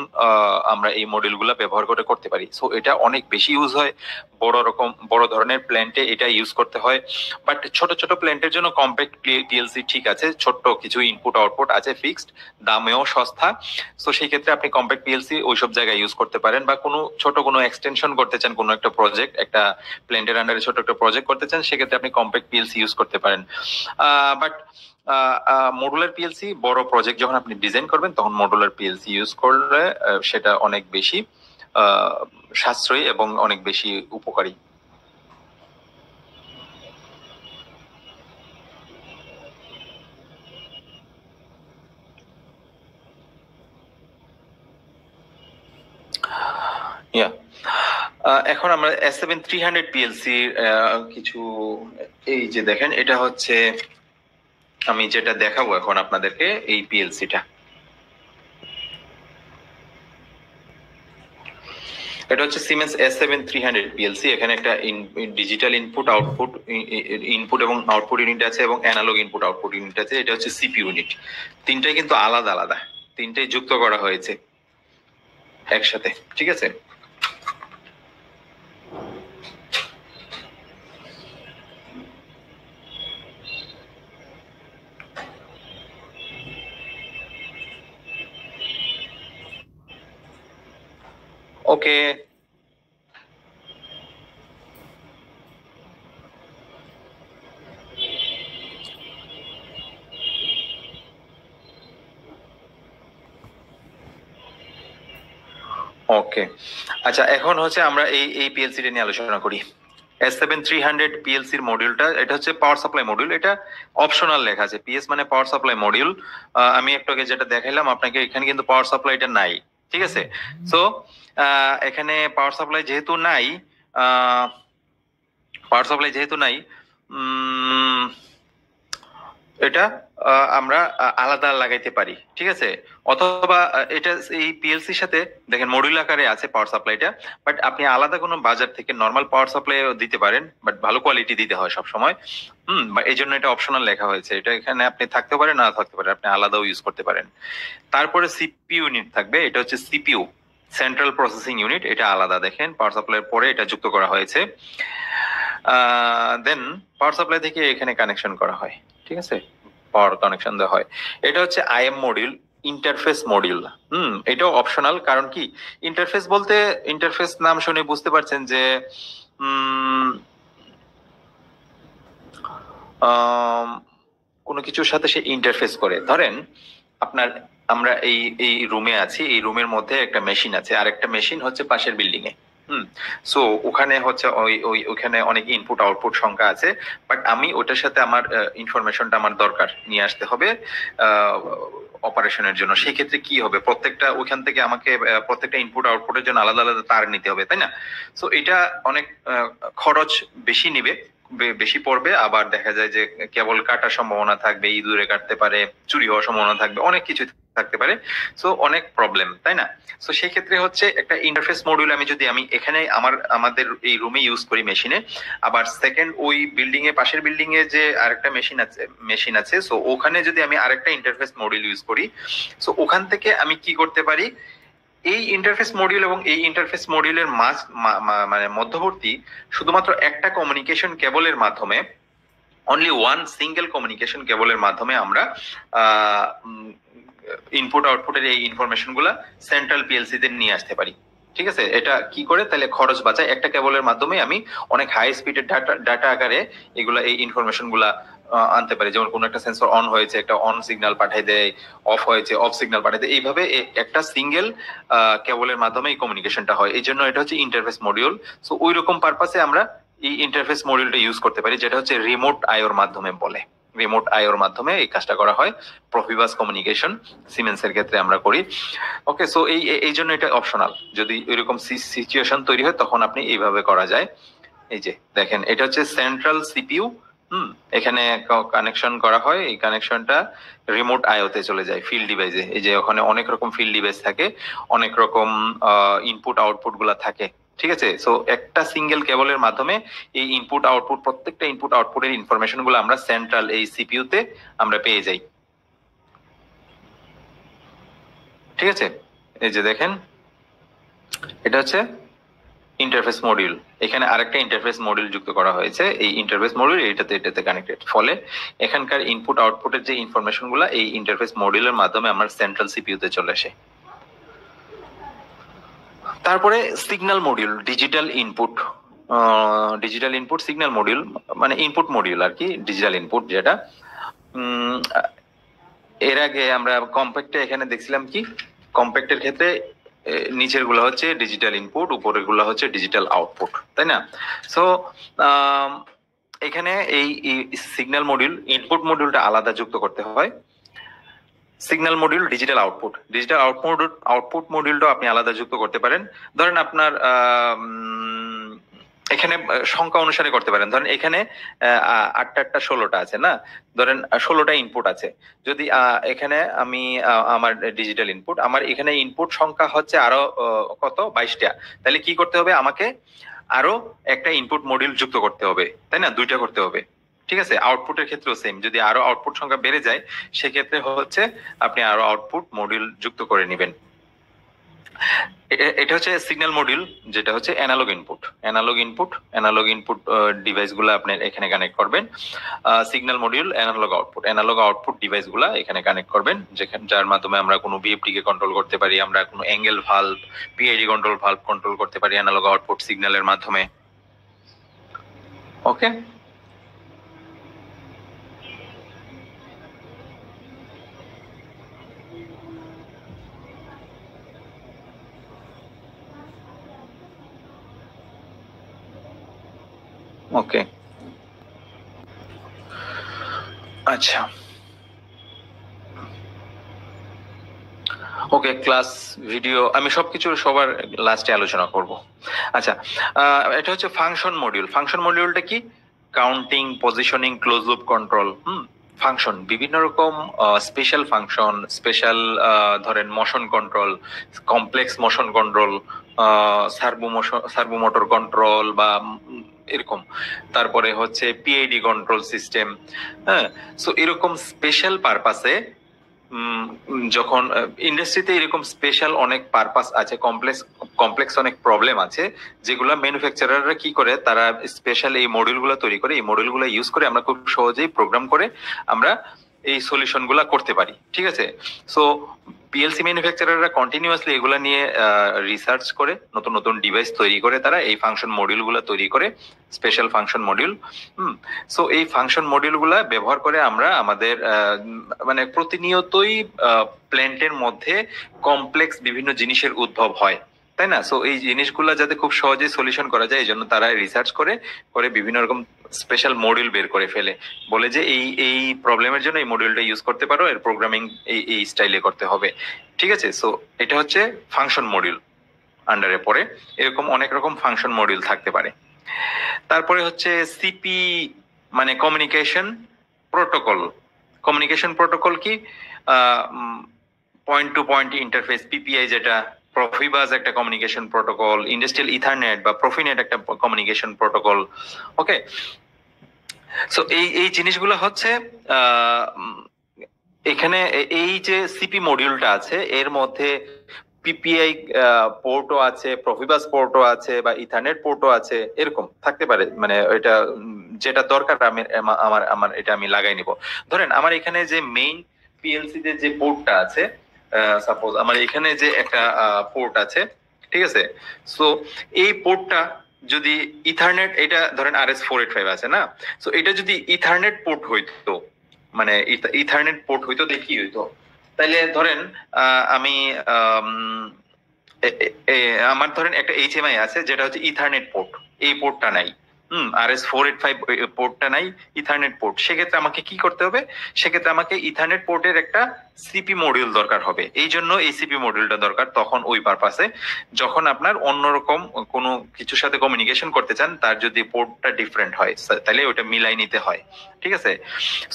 আমরা এই মডিউল গুলো ব্যবহার করে করতে পারি। সো এটা অনেক বেশি ইউজ হয়, বড় ধরনের প্ল্যান্টে এটা ইউজ করতে হয়, বাট ছোট ছোট প্ল্যান্টের জন্য কম্প্যাক্ট পিএলসি ঠিক আছে, ছোট্ট কিছু ইনপুট আউটপুট আছে ফিক্সড, দামেও সস্তা। সো সেই ক্ষেত্রে আপনি কম্প্যাক্ট পিএলসি ওইসব জায়গায় ইউজ করতে পারেন, বা কোনো ছোট কোনো এক্সটেনশন করতে চান, কোনো একটা প্রজেক্ট, একটা প্ল্যান্টের আন্ডারে ছোট একটা প্রজেক্ট করতে চান, সেক্ষেত্রে আপনি কম্প্যাক্ট পিএলসি ইউজ করতে পারেন। বাট মডুলার পিএলসি বড় প্রজেক্ট যখন আপনি ডিজাইন করবেন, তখন মডুলার পিএলসি ইউজ করলে সেটা অনেক বেশি সাশ্রয়ী এবং অনেক বেশি উপকারী। এখন আমরা S7300 পিএলসি কিছু, এই যে দেখেন, এটা হচ্ছে আমি যেটা দেখাবো এখন আপনাদেরকে, এই পিএলসিটা, এটা হচ্ছে সিমেন্স S7300 পিএলসি। এখানে একটা ডিজিটাল ইনপুট আউটপুট, ইনপুট এবং আউটপুট ইউনিট আছে, এবং অ্যানালগ ইনপুট আউটপুট ইউনিট আছে। এটা হচ্ছে সিপিইউ ইউনিট। তিনটাই কিন্তু আলাদা আলাদা, তিনটাই যুক্ত করা হয়েছে একসাথে, ঠিক আছে। ওকে, ওকে, আচ্ছা, এখন হচ্ছে আমরা এই পিএলসি নিয়ে আলোচনা করি। S7300 পিএলসির মডিউলটা, এটা হচ্ছে পাওয়ার সাপ্লাই মডিউল। এটা অপশনাল লেখা আছে, পিএস মানে পাওয়ার সাপ্লাই মডিউল। আমি একটু আগে যেটা দেখাইলাম আপনাকে, এখানে কিন্তু পাওয়ার সাপ্লাইটা নাই, ঠিক আছে। সো এখানে পাওয়ার সাপ্লাই যেহেতু নাই, পাওয়ার সাপ্লাই যেহেতু নাই, এটা আমরা আলাদা লাগাইতে পারি, ঠিক আছে। অথবা এটা এই পিএলসির সাথে দেখেন মডিউল আকারে আছে পাওয়ার সাপ্লাইটা, বাট আপনি আলাদা কোনো বাজার থেকে নর্মাল পাওয়ার সাপ্লাই দিতে পারেন, বাট ভালো কোয়ালিটি দিতে হয় সব সময়। এই জন্য এটা অপশনাল লেখা হয়েছে, এটা এখানে আপনি থাকতে পারেন না থাকতে পারেন, আপনি আলাদাও ইউজ করতে পারেন। তারপরে সিপিইউ ইউনিট থাকবে, এটা হচ্ছে সিপিইউ, সেন্ট্রাল প্রসেসিং ইউনিট, এটা আলাদা দেখেন পাওয়ার সাপ্লাইয়ের পরে এটা যুক্ত করা হয়েছে। দেন পাওয়ার সাপ্লাই থেকে এখানে কানেকশন করা হয়, ঠিক আছে, পাওয়ার কানেকশন দেওয়া হয়। এটা হচ্ছে আইএম মডিউল, ইন্টারফেস মডিউল। এটাও অপশনাল, কারণ কি ইন্টারফেস বলতে, ইন্টারফেস নাম শুনে বুঝতে পারছেন যে কোনো কিছুর সাথে সে ইন্টারফেস করে। ধরেন আপনার, আমরা এই রুমে আছি, এই রুমের মধ্যে একটা মেশিন আছে, আর একটা মেশিন হচ্ছে পাশের বিল্ডিং এ। সো ওখানে হচ্ছে ওইখানে অনেক ইনপুট আউটপুট সংখ্যা আছে, বাট আমি ওটার সাথে আমার ইনফরমেশনটা আমার দরকার নিয়ে আসতে হবে অপারেশনের জন্য। সেই ক্ষেত্রে কি হবে, প্রত্যেকটা ওইখান থেকে আমাকে প্রত্যেকটা ইনপুট আউটপুটের জন্য আলাদা আলাদা তার নিতে হবে, তাই না? সো এটা অনেক খরচ বেশি নিবে, বেশি পড়বে, আবার দেখা যায় যে কেবল কাটার সম্ভাবনা থাকবে, ইঁদুরে কাটতে পারে, চুরি হওয়ার সম্ভাবনা থাকবে, অনেক কিছু থাকতে পারে। সো অনেক প্রবলেম, তাই না? সো সেই ক্ষেত্রে হচ্ছে একটা ইন্টারফেস মডিউল আমি এখানে আমাদের এই রুমে ইউজ করি মেশিনে, আবার সেকেন্ড ওই বিল্ডিং এ, পাশের বিল্ডিং এ যে আরেকটা মেশিন আছে, সো ওখানে যদি আমি আরেকটা ইন্টারফেস মডিউল ইউজ করি, সো ওখান থেকে আমি কি করতে পারি, এই ইন্টারফেস মডিউল এবং এই ইন্টারফেস মডিউলের মানে মধ্যবর্তী শুধুমাত্র একটা কমিউনিকেশন কেবলের মাধ্যমে, অনলি ওয়ান সিঙ্গেল কমিউনিকেশন কেবলের মাধ্যমে আমরা ইনপুট আউটপুটের এই ইনফরমেশন গুলা সেন্ট্রাল পিএলসি তে নিয়ে আসতে পারি, ঠিক আছে। এটা কি করে তাহলে খরচ বাঁচায়, একটা কেবলের মাধ্যমে আমি অনেক হাই স্পিডের ডাটা আকারে এগুলা, এই ইনফরমেশন গুলা আনতে পারি। যেমন কোনো একটা সেন্সর অন হয়েছে, একটা অন সিগন্যাল পাঠিয়ে দেয়, অফ হয়েছে অফ সিগন্যাল পাঠিয়ে দেয়, এইভাবে একটা সিঙ্গেল কেবলের মাধ্যমে এই কমিউনিকেশনটা হয়। এই জন্য এটা হচ্ছে ইন্টারফেস মডিউল। সো ওই রকম পারপাসে আমরা এই ইন্টারফেস মডিউলটা ইউজ করতে পারি, যেটা হচ্ছে রিমোট আইওর মাধ্যমে বলে। রিমোট আইওর মাধ্যমে এই কাজটা করা হয়, প্রফিবাস কমিউনিকেশন সিমেন্সের ক্ষেত্রে আমরা করি। ওকে, সো এই জন্য এটা অপশনাল, যদি এরকম সিচুয়েশন তৈরি হয় তখন আপনি এইভাবে করা যায়। এই যে দেখেন, এটা হচ্ছে সেন্ট্রাল সিপিইউ। এখানে কানেকশন করা হয়, এই কানেকশনটা রিমোট আইওতে চলে যায়, ফিল্ড ডিভাইসে। এই যে ওখানে অনেক রকম ফিল্ড ডিভাইস থাকে, অনেক রকম ইনপুট আউটপুট গুলা থাকে, ঠিক আছে। সো একটা সিঙ্গেল কেবলের মাধ্যমে এই ইনপুট আউটপুট, প্রত্যেকটা ইনপুট আউটপুটের ইনফরমেশন গুলো আমরা সেন্ট্রাল এই সিপিইউ তে আমরা পেয়ে যাই, ঠিক আছে। এই যে দেখেন, এটা হচ্ছে ইন্টারফেস মডিউল, এখানে আরেকটা ইন্টারফেস মডিউল যুক্ত করা হয়েছে। এই ইন্টারফেস মডিউল এটাতে কানেক্টেড, ফলে এখানকার ইনপুট আউটপুটের যে ইনফরমেশন গুলা এই ইন্টারফেস মডিউলের মাধ্যমে আমার সেন্ট্রাল সিপিইউ তে চলে আসে। তারপরে signal module, digital input signal module, মানে ইনপুট মডিউল আর কি, ডিজিটাল ইনপুট যেটা। এর আগে আমরা কম্প্যাক্টে এখানে দেখছিলাম কি, কম্প্যাক্টের ক্ষেত্রে নিচের গুলো হচ্ছে ডিজিটাল ইনপুট, উপরের গুলো হচ্ছে ডিজিটাল আউটপুট, তাই না? সো এখানে এই সিগন্যাল মডিউল, ইনপুট মডিউলটা আলাদা যুক্ত করতে হয়। সিগন্যাল মডিউল, ডিজিটাল আউটপুট মডিউলটা আপনি আলাদা যুক্ত করতে পারেন। ধরেন আপনার এখানে সংখ্যা অনুসারে করতে পারেন। ধরেন এখানে 8টা 16টা আছে না, ধরেন 16টা ইনপুট আছে। যদি এখানে আমি আমার ডিজিটাল ইনপুট, আমার এখানে ইনপুট সংখ্যা হচ্ছে আরো কত 22টা, তাহলে কি করতে হবে, আমাকে আরো একটা ইনপুট মডিউল যুক্ত করতে হবে, তাই না? 2টা করতে হবে, ঠিক আছে। আউটপুটের ক্ষেত্রেও সেম, যদি আরো আউটপুট সংখ্যা বেড়ে যায় সেক্ষেত্রে হচ্ছে আপনি আরো আউটপুট মডিউল যুক্ত করে নেবেন। এটা হচ্ছে সিগন্যাল মডিউল, যেটা হচ্ছে অ্যানালগ ইনপুট ডিভাইস গুলা আপনি এখানে কানেক্ট করবেন। Signal module analog output device গুলা এখানে কানেক্ট করবেন, যার মাধ্যমে আমরা কোনো বিএফটি কে কন্ট্রোল করতে পারি, আমরা কোনো angle valve, PID valve control করতে পারি অ্যানালগ আউটপুট সিগন্যালের মাধ্যমে। ওকে, ওকে, আচ্ছা, ওকে। ক্লাস ভিডিও আমি সবকিছু সবার লাস্টে আলোচনা করব। আচ্ছা, এটা হচ্ছে ফাংশন মডিউলটা কি, counting, positioning, close loop control. Function, বিভিন্ন রকম স্পেশাল ফাংশন, স্পেশাল ধরেন motion control, complex motion control, servo motor control বা এরকম, তারপরে হচ্ছে পিআইডি কন্ট্রোল সিস্টেম। হ্যাঁ, সো এরকম স্পেশাল পারপাসে যখন ইন্ডাস্ট্রিতে এরকম স্পেশাল অনেক পারপাস আছে, কমপ্লেক্স অনেক প্রবলেম আছে, যেগুলো ম্যানুফ্যাকচারাররা কি করে, তারা স্পেশাল এই মডিউলগুলো তৈরি করে, এই মডিউলগুলো ইউজ করে আমরা খুব সহজেই প্রোগ্রাম করে আমরা এই সলিউশন গুলা করতে পারি। ঠিক আছে, সো পিএলসি ম্যানুফ্যাকচারাররা কন্টিনিউয়াসলি এগুলা নিয়ে রিসার্চ করে নতুন নতুন ডিভাইস তৈরি করে, তারা এই ফাংশন মডিউলগুলো তৈরি করে, স্পেশাল ফাংশন মডিউল। সো এই ফাংশন মডিউলগুলা ব্যবহার করে আমরা আমাদের মানে প্রতিনিয়তই প্ল্যান্টের মধ্যে কমপ্লেক্স বিভিন্ন জিনিসের উদ্ভব হয়, তাই না? সো এই জিনিসগুলো যাতে খুব সহজে সলিউশন করা যায়, এই জন্য তারা রিসার্চ করে করে বিভিন্ন রকম স্পেশাল মডিউল বের করে ফেলে, বলে যে এই এই প্রবলেমের জন্য এই মডিউলটা ইউজ করতে পারো, এর প্রোগ্রামিং এই এই স্টাইলে করতে হবে। ঠিক আছে, সো এটা হচ্ছে ফাংশন মডিউল আন্ডারে পড়ে, এরকম অনেক রকম ফাংশন মডিউল থাকতে পারে। তারপরে হচ্ছে সিপি মানে কমিউনিকেশন প্রোটোকল। কমিউনিকেশন প্রোটোকল কি? Point to point interface, PPI, যেটা প্রফিবাস একটা কমিউনিকেশন প্রোটোকল, ইন্ডাস্ট্রিয়াল ইথারনেট বা প্রফিনেট একটা কমিউনিকেশন প্রোটোকল। ওকে, সো এই এই জিনিসগুলো হচ্ছে এখানে এই যে সিপি মডিউলটা আছে এর মধ্যে পিপিআই পোর্টও আছে, প্রফিবাস পোর্টও আছে বা ইথারনেট পোর্টও আছে, এরকম থাকতে পারে। মানে এটা যেটা দরকার আমি আমার আমার এটা আমি লাগাই নিব। ধরেন আমার এখানে যে মেইন পিএলসি তে যে পোর্টটা আছে, সাপোজ আমার এখানে যে একটা পোর্ট আছে, ঠিক আছে, সো এই পোর্টটা যদি ইথারনেট, এটা ধরেন RS485 আছে না, সো এটা যদি ইথারনেট পোর্ট হইতো, মানে ইথারনেট পোর্ট হইতো, দেখি হইতো, তাইলে ধরেন আমি আমার ধরেন একটা এইচএমআই আছে যেটা হচ্ছে ইথারনেট পোর্ট, এই পোর্টটা নাই, RS485 পোর্টটা নাই, ইথারনেট পোর্ট। সেক্ষেত্রে আমাকে কি করতে হবে? সেক্ষেত্রে আমাকে ইথারনেট পোর্টের একটা সিপি মডিউল দরকার হবে। এই জন্য এই সিপি মডিউলটা দরকার তখন ওই পারপাসে, যখন আপনার অন্যরকম কোনো কিছুর সাথে কমিউনিকেশন করতে চান, তার যদি পোর্টটা ডিফারেন্ট হয় তাহলে ওটা মিলাই নিতে হয়। ঠিক আছে,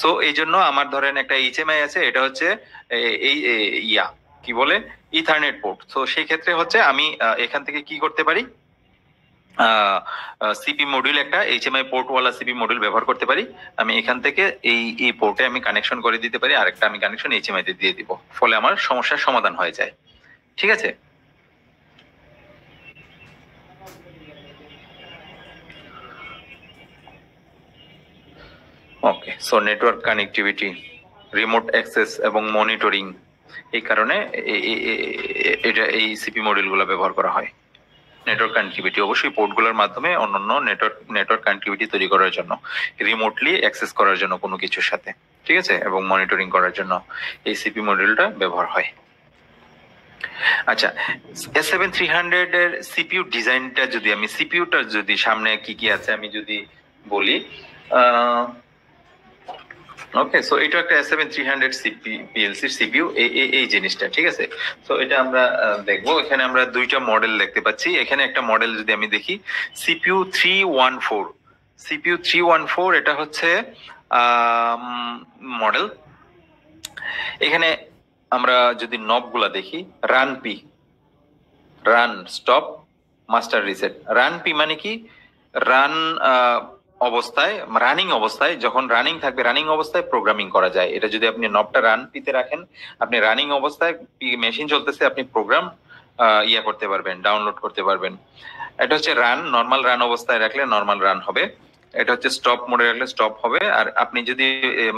সো এই জন্য আমার ধরেন একটা এইচএমআই আছে, এটা হচ্ছে এই ইয়া কি বলে ইথারনেট পোর্ট। তো সেই ক্ষেত্রে হচ্ছে আমি এখান থেকে কি করতে পারি, সিপি মডিউল, একটা এইচএমআই পোর্ট ওয়ালা সিপি মডিউল ব্যবহার করতে পারি। আমি এখান থেকে এই এই পোর্টে আমি কানেকশন করে দিতে পারি, আরেকটা আমি কানেকশন এইচএমআই তে দিয়ে দিব, ফলে আমার সমস্যার সমাধান হয়ে যায়। ঠিক আছে, okay. So network connectivity, remote access এবং মনিটরিং, এই কারণে এটা এই সিপি মডিউলগুলো ব্যবহার করা হয়। নেটওয়ার্ক কানেক্টিভিটি অবশ্যই পোর্টগুলোর মাধ্যমে অন্যান্য নেটওয়ার্ক কানেক্টিভিটি তৈরি করার জন্য, রিমোটলি অ্যাক্সেস করার জন্য কোনো কিছুর সাথে, ঠিক আছে, এবং মনিটরিং করার জন্য এই সিপি মডিউলটা ব্যবহার হয়। আচ্ছা, S7300 এর সিপিইউ ডিজাইনটা যদি আমি, সিপিইউটার যদি সামনে কি কি আছে আমি যদি বলি, ওকে, সো এটা একটা S7300 PLC সিপিইউ, এই জিনিসটা, ঠিক আছে। সো এটা আমরা দেখবো, এখানে আমরা দুইটা মডেল দেখতে পাচ্ছি। এখানে একটা মডেল যদি আমি দেখি, CPU 314, CPU 314, এটা হচ্ছে মডেল। এখানে আমরা যদি নব গুলা দেখি, run P, run stop, master reset. Run P মানে কি? রান অবস্থায়, রানিং অবস্থায়, যখন রানিং থাকবে, রানিং অবস্থায় প্রোগ্রামিং করা যায়। এটা যদি আপনি নবটা রান পিতে রাখেন, আপনি রানিং অবস্থায় মেশিন চলতেছে, আপনি প্রোগ্রাম ইয়া করতে পারবেন, ডাউনলোড করতে পারবেন। এটা হচ্ছে রান, নর্মাল রান অবস্থায় রাখলে নর্মাল রান হবে। এটা হচ্ছে স্টপ মোডে রাখলে স্টপ হবে। আর আপনি যদি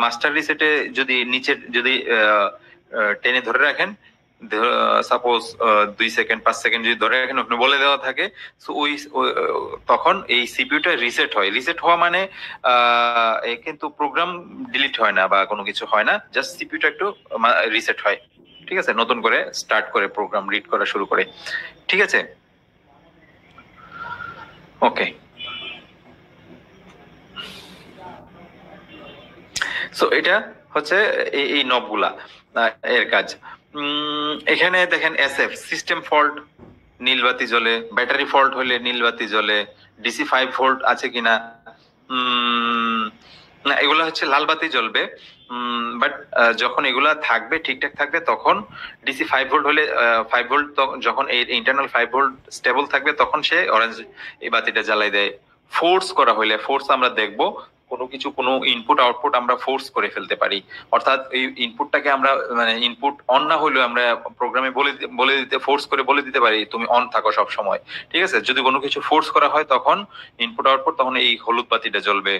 মাস্টার রিসেটে যদি নিচে যদি টেনে ধরে রাখেন, সাপোজ 2 সেকেন্ড 5 সেকেন্ড যদি ধরে রাখেন, আপনি বলে দেওয়া থাকে, সো ওই তখন এই সিপিইউটা রিসেট হয়। রিসেট হওয়া মানে কিন্তু প্রোগ্রাম ডিলিট হয় না বা কোনো কিছু হয় না, জাস্ট সিপিইউটা একটু রিসেট হয়, ঠিক আছে, নতুন করে স্টার্ট করে প্রোগ্রাম রিড করা শুরু করে। ঠিক আছে, ওকে। সো এটা হচ্ছে এই নবগুলা এর কাজ। এখানে দেখেন SF সিস্টেম ফল্ট, নীল বাতি জ্বলে, ব্যাটারি ফল্ট হলে নীল বাতি জ্বলে, DC 5 ভোল্ট আছে কিনা, না, এগুলা হচ্ছে লাল বাতি জ্বলবে, বাট যখন এগুলা থাকবে ঠিকঠাক থাকবে তখন ডিসি 5 ভোল্ট হলে 5 ভোল্ট, যখন এই ইন্টারনাল 5 ভোল্ট স্টেবল থাকবে তখন সে অরেঞ্জ এই বাতিটা জ্বালাই দেয়। ফোর্স করা হইলে, ফোর্স আমরা দেখব কোনো কিছু, কোনো ইনপুট আউটপুট আমরা ফোর্স করে ফেলতে পারি, অর্থাৎ এই ইনপুটটাকে আমরা মানে ইনপুট অন না হইলেও আমরা প্রোগ্রামে বলে দিতে, ফোর্স করে বলে দিতে পারি তুমি অন থাকো সব সময়। ঠিক আছে, যদি কোনো কিছু ফোর্স করা হয় তখন ইনপুট আউটপুট, তখন এই হলুদ বাতিটা জ্বলবে।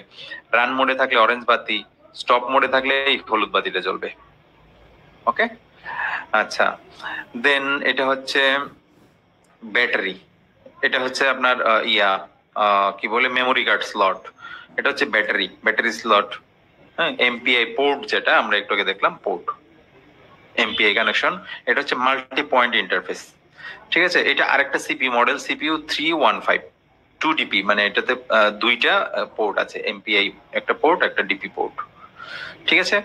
রান মোডে থাকলে অরেঞ্জ বাতি, স্টপ মোডে থাকলে এই হলুদ বাতিটা জ্বলবে। ওকে, আচ্ছা। দেন এটা হচ্ছে ব্যাটারি, এটা হচ্ছে আপনার কি বলে মেমোরি কার্ড স্লট, এটা হচ্ছে ব্যাটারি স্লট। হ্যাঁ, এমপিআই পোর্ট, যেটা আমরা একটু আগে দেখলাম পোর্ট, এমপিআই কানেকশন। এটা হচ্ছে মাল্টি পয়েন্ট ইন্টারফেস। ঠিক আছে, এটা আরেকটা সিপিইউ মডেল, সিপিইউ 315 2DP, মানে এটাতে দুইটা পোর্ট আছে, এমপিআই একটা পোর্ট, একটা ডিপি পোর্ট। ঠিক আছে,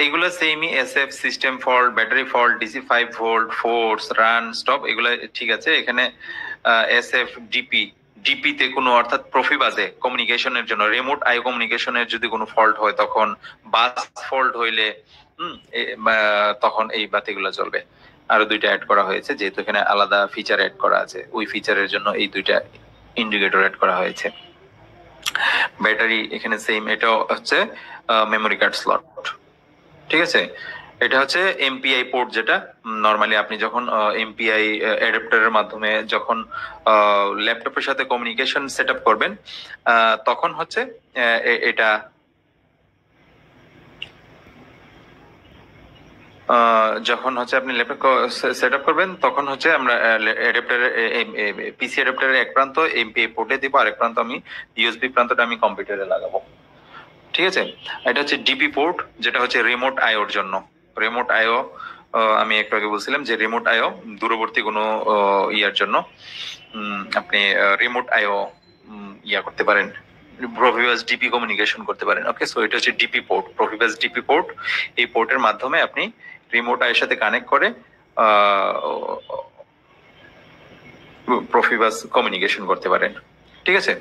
এইগুলো সেমই, SF, system fault, battery fault, DC 5 volt, force, run, stop, এগুলো ঠিক আছে। এখানে এসএফ, ডিপি তে কোনো, অর্থাৎ প্রফিবাজে কমিউনিকেশনের জন্য, রিমোট আইও কমিউনিকেশনের যদি কোনো ফল্ট হয়, তখন বাস ফল্ট হইলে তখন এই বাতিগুলো জ্বলবে। আরো দুইটা অ্যাড করা হয়েছে, যেহেতু এখানে আলাদা ফিচার অ্যাড করা আছে, ওই ফিচারের জন্য এই দুইটা ইন্ডিকেটর অ্যাড করা হয়েছে। ব্যাটারি এখানে সেম, এটাও হচ্ছে মেমোরি কার্ড স্লট। ঠিক আছে, এটা হচ্ছে এমপিআই পোর্ট, যেটা নরমালি আপনি যখন এমপিআই অ্যাডাপ্টারের মাধ্যমে যখন ল্যাপটপের সাথে কমিউনিকেশন সেট আপ করবেন, তখন হচ্ছে এটা যখন হচ্ছে আপনি ল্যাপটপ সেট আপ করবেন, তখন হচ্ছে আমরা অ্যাডাপ্টারের, পিসি অ্যাডাপ্টারের এক প্রান্ত এমপিআই পোর্টে দিব, আর এক প্রান্ত আমি ইউএসবি প্রান্তটা আমি কম্পিউটারে লাগাবো। ঠিক আছে, এটা হচ্ছে ডিপি পোর্ট, যেটা হচ্ছে রিমোট আইওর জন্য। রিমোট আইও, আমি একটু আগে বলছিলাম যে রিমোট আইও দূরবর্তী কোনো ইয়ার জন্য আপনি রিমোট আইও ইয়া করতে পারেন, প্রফিবাস ডিপি কমিউনিকেশন করতে পারেন। ওকে, সো এটা হচ্ছে ডিপি পোর্ট, প্রফিবাস ডিপি পোর্ট। এই পোর্টের মাধ্যমে আপনি রিমোট আইয়ের সাথে কানেক্ট করে প্রফিবাস কমিউনিকেশন করতে পারেন। ঠিক আছে,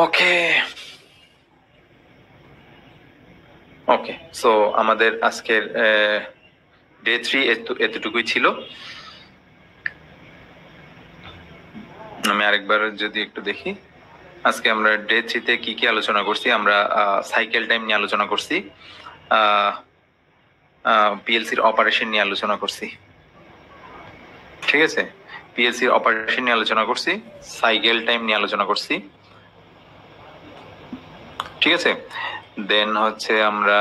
ওকে ওকে। সো আমাদের আজকের ডে 3 এতটুকুই ছিল। আমি আরেকবার যদি একটু দেখি, আজকে আমরা ডে 3 কি কি আলোচনা করছি। আমরা সাইকেল টাইম নিয়ে আলোচনা করছি, পিএলসির অপারেশন নিয়ে আলোচনা করছি। ঠিক আছে, পিএলসির অপারেশন নিয়ে আলোচনা করছি, সাইকেল টাইম নিয়ে আলোচনা করছি। ঠিক আছে, দেন হচ্ছে আমরা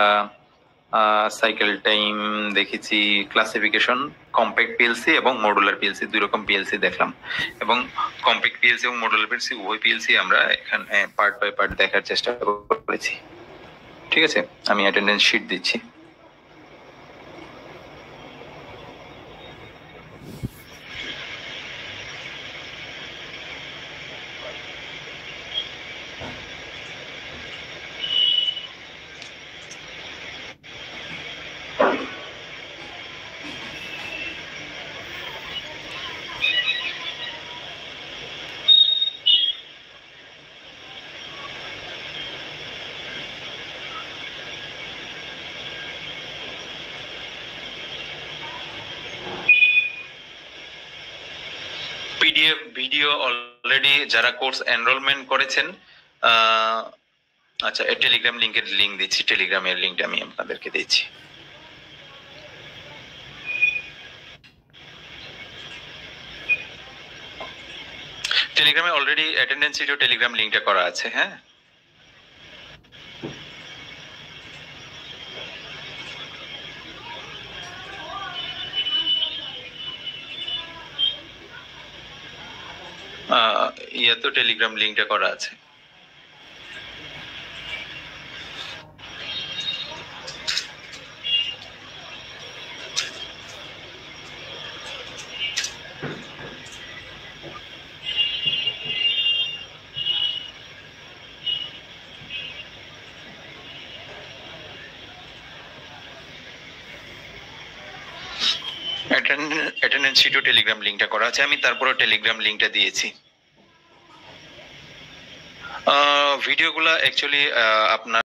সাইকেল টাইম দেখেছি, ক্লাসিফিকেশন, কম্প্যাক্ট পিএলসি এবং মডুলার পিএলসি, দুই রকম পিএলসি দেখলাম, এবং কম্প্যাক্ট পিএলসি এবং মডুলার পিএলসি উভয় পিএলসি আমরা এখানে পার্ট বাই পার্ট দেখার চেষ্টা করেছি। ঠিক আছে, আমি অ্যাটেন্ডেন্স শিট দিচ্ছি। পিডিএফ ভিডিও অলরেডি যারা কোর্স এনরোলমেন্ট করেছেন, আচ্ছা, টেলিগ্রাম লিংকের লিংক দিচ্ছি, টেলিগ্রামের লিংকটা আমি আপনাদেরকে দিচ্ছি। টেলিগ্রামে অলরেডি অ্যাটেন্ডেন্স শিট ও টেলিগ্রাম লিংকটা করা আছে। হ্যাঁ, ইয়া তো টেলিগ্রাম লিংকটা করা আছে। অ্যাটেন্ডেন্স শিটও টেলিগ্রাম লিঙ্কটা করা আছে, আমি তারপরে টেলিগ্রাম লিঙ্কটা দিয়েছি। ভিডিওগুলো অ্যাকচুয়ালি আপনার